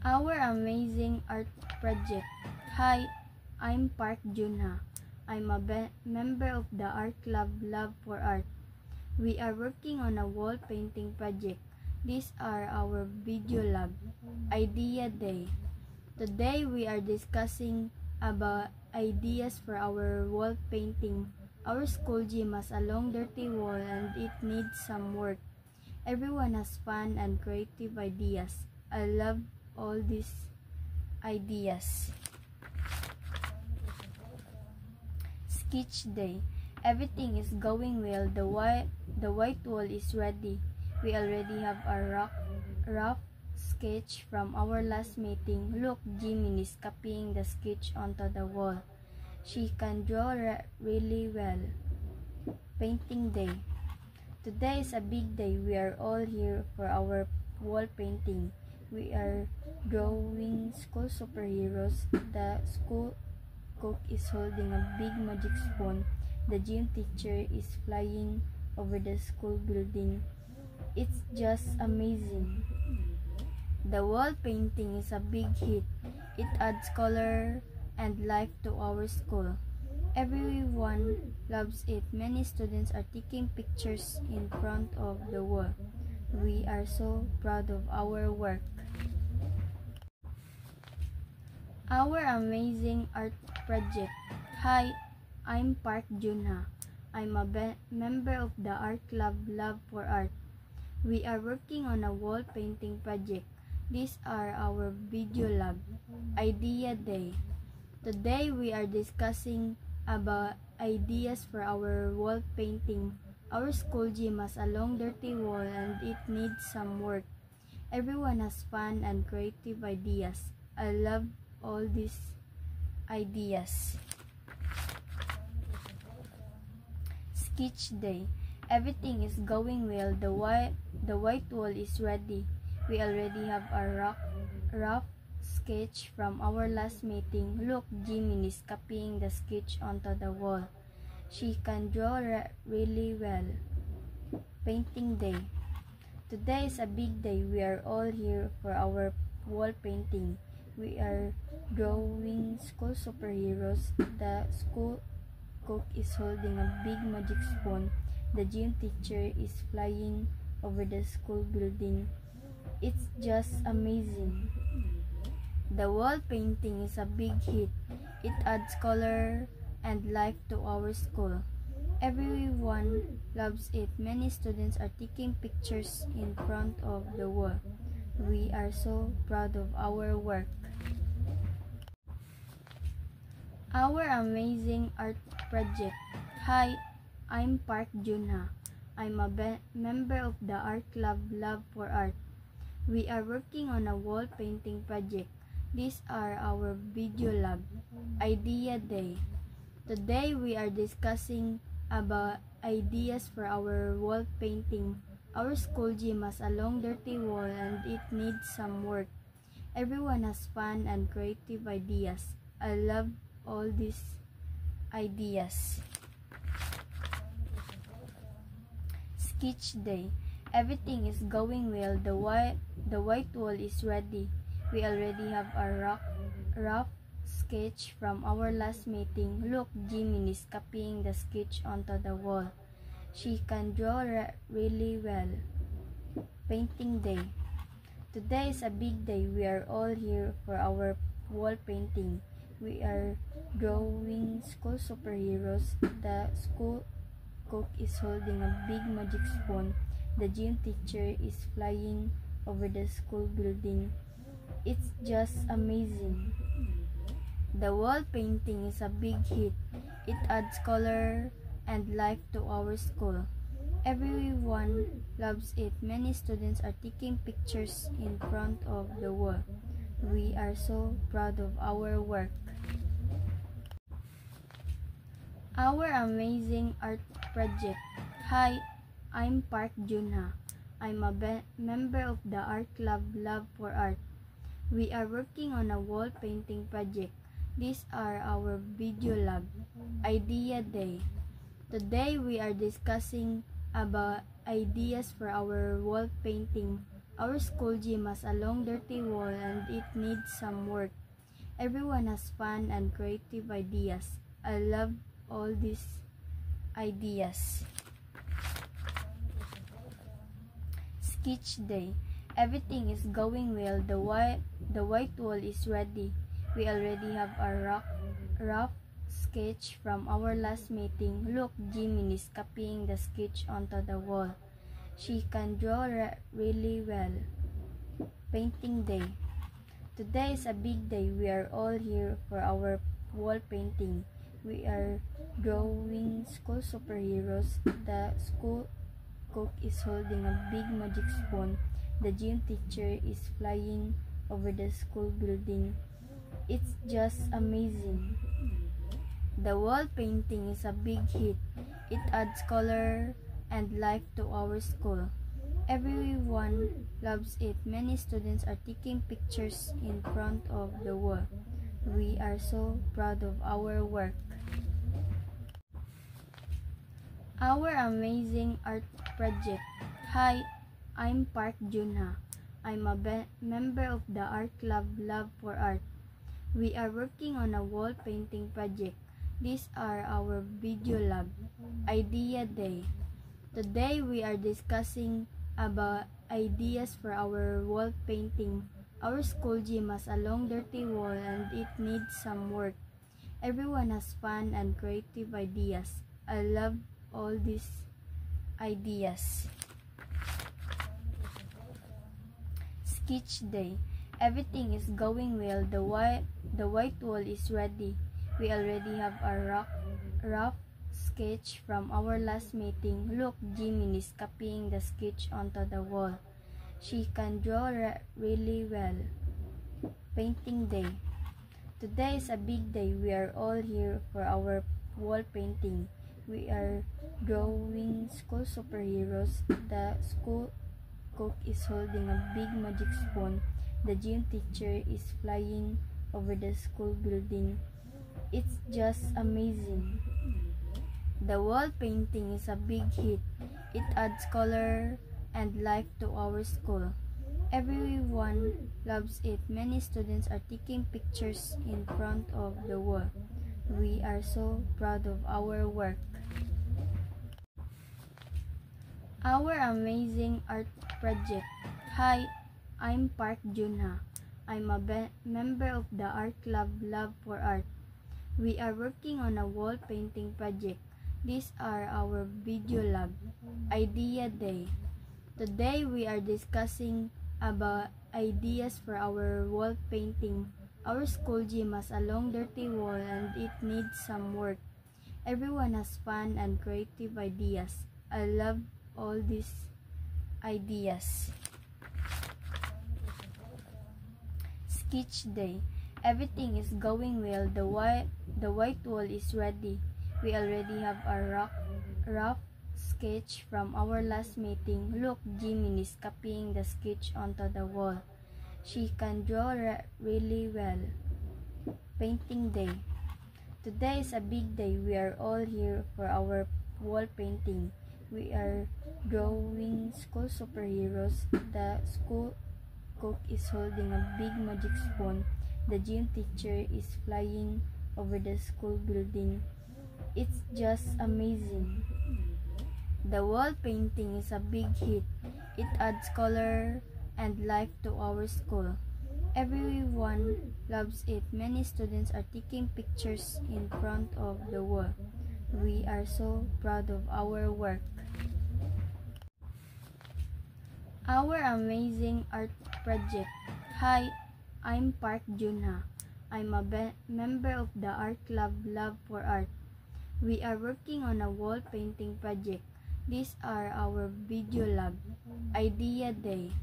Our amazing art project. Hi, I'm Park Junha. I'm a member of the art club Love for Art. We are working on a wall painting project. These are our video lab, idea day. Today we are discussing about ideas for our wall painting. Our school gym has a long dirty wall and it needs some work. Everyone has fun and creative ideas. I love all these ideas. Sketch day. Everything is going well. The white wall is ready. We already have a rough sketch from our last meeting. Look, Jimin is copying the sketch onto the wall. She can draw really well. Painting day. Today is a big day. We are all here for our wall painting. We are drawing school superheroes. The school cook is holding a big magic spoon. The gym teacher is flying over the school building. It's just amazing. The wall painting is a big hit. It adds color and life to our school. Everyone loves it. Many students are taking pictures in front of the wall. We are so proud of our work. Our amazing art project. Hi, I'm Park Junha. I'm a member of the art club Love for Art. We are working on a wall painting project. These are our video lab, idea day. Today we are discussing about ideas for our wall painting. Our school gym has a long dirty wall and it needs some work. Everyone has fun and creative ideas. I love all these ideas. Sketch day. Everything is going well. The white wall is ready. We already have a rough sketch from our last meeting. Look, Jimin is copying the sketch onto the wall. She can draw really well. Painting day. Today is a big day. We are all here for our wall painting. We are drawing school superheroes. The school cook is holding a big magic spoon. The gym teacher is flying over the school building. It's just amazing. The wall painting is a big hit. It adds color and life to our school. Everyone loves it. Many students are taking pictures in front of the wall. We are so proud of our work. Our amazing art project. Hi, I'm Park Junha. I'm a member of the art club Love for Art. We are working on a wall painting project. These are our video lab, idea day. Today we are discussing about ideas for our wall painting. Our school gym has a long dirty wall and it needs some work. Everyone has fun and creative ideas. I love all these ideas. Sketch day. Everything is going well. The white wall is ready. We already have a rough sketch from our last meeting. Look, Jimin is copying the sketch onto the wall. She can draw really well. Painting day. Today is a big day. We are all here for our wall painting. We are drawing school superheroes. The school cook is holding a big magic spoon. The gym teacher is flying over the school building. It's just amazing. The wall painting is a big hit. It adds color and life to our school. Everyone loves it. Many students are taking pictures in front of the wall. We are so proud of our work. Our amazing art project. Hi, I'm Park Junha. I'm a member of the art club Love for Art. We are working on a wall painting project. These are our video lab, idea day. Today we are discussing about ideas for our wall painting. Our school gym has a long dirty wall and it needs some work. Everyone has fun and creative ideas. I love all these ideas. Sketch day. Everything is going well. The white wall is ready. We already have a rough sketch from our last meeting. Look, Jimin is copying the sketch onto the wall. She can draw really well. Painting day. Today is a big day. We are all here for our wall painting. We are drawing school superheroes. The school cook is holding a big magic spoon. The gym teacher is flying over the school building. It's just amazing. The wall painting is a big hit. It adds color and life to our school. Everyone loves it. Many students are taking pictures in front of the wall. We are so proud of our work. Our amazing art project. Hi, I'm Park Junha. I'm a member of the art club Love for Art. We are working on a wall painting project. These are our video lab. Idea Day. Today we are discussing about ideas for our wall painting. Our school gym has a long dirty wall and it needs some work. Everyone has fun and creative ideas. I love all these ideas. Sketch day. Everything is going well. The white wall is ready. We already have a rough sketch from our last meeting. Look, Jimin is copying the sketch onto the wall. She can draw really well. Painting day. Today is a big day. We are all here for our wall painting. We are drawing school superheroes. The school cook is holding a big magic spoon. The gym teacher is flying over the school building. It's just amazing. The wall painting is a big hit. It adds color and life to our school. Everyone loves it. Many students are taking pictures in front of the wall. We are so proud of our work. Our amazing art project. Hi, I'm Park Junha. I'm a member of the art club Love for Art. We are working on a wall painting project. These are our video lab. Idea Day. Today we are discussing about ideas for our wall painting. Our school gym has a long dirty wall and it needs some work. Everyone has fun and creative ideas. I love all these ideas. Sketch day. Everything is going well. The white wall is ready. We already have a rough sketch from our last meeting. Look, Jimin is copying the sketch onto the wall. She can draw really well. Painting day. Today is a big day. We are all here for our wall painting. We are drawing school superheroes. The school cook is holding a big magic spoon. The gym teacher is flying over the school building. It's just amazing. The wall painting is a big hit. It adds color and life to our school. Everyone loves it. Many students are taking pictures in front of the wall. We are so proud of our work. Our amazing art project. Hi, I'm Park Junha. I'm a member of the art club Love for Art. We are working on a wall painting project. These are our video lab. Idea Day.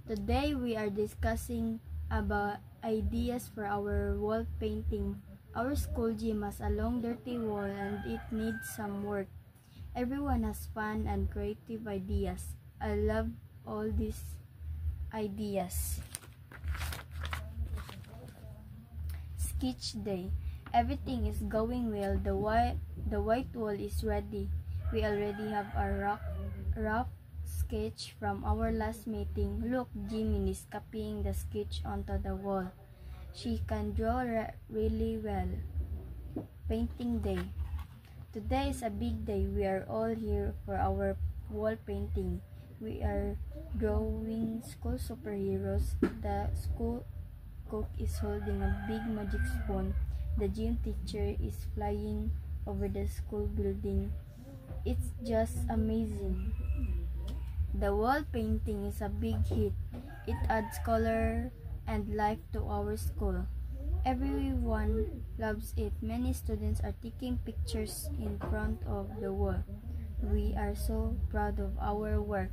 Today we are discussing about ideas for our wall painting. Our school gym has a long dirty wall and it needs some work. Everyone has fun and creative ideas. I love all these ideas. Sketch day. Everything is going well. The white wall is ready. We already have a rough sketch from our last meeting. Look, Jimin is copying the sketch onto the wall. She can draw really well. Painting day. Today is a big day. We are all here for our wall painting. We are drawing school superheroes. The school cook is holding a big magic spoon. The gym teacher is flying over the school building. It's just amazing. The wall painting is a big hit. It adds color and life to our school. Everyone loves it. Many students are taking pictures in front of the wall. We are so proud of our work.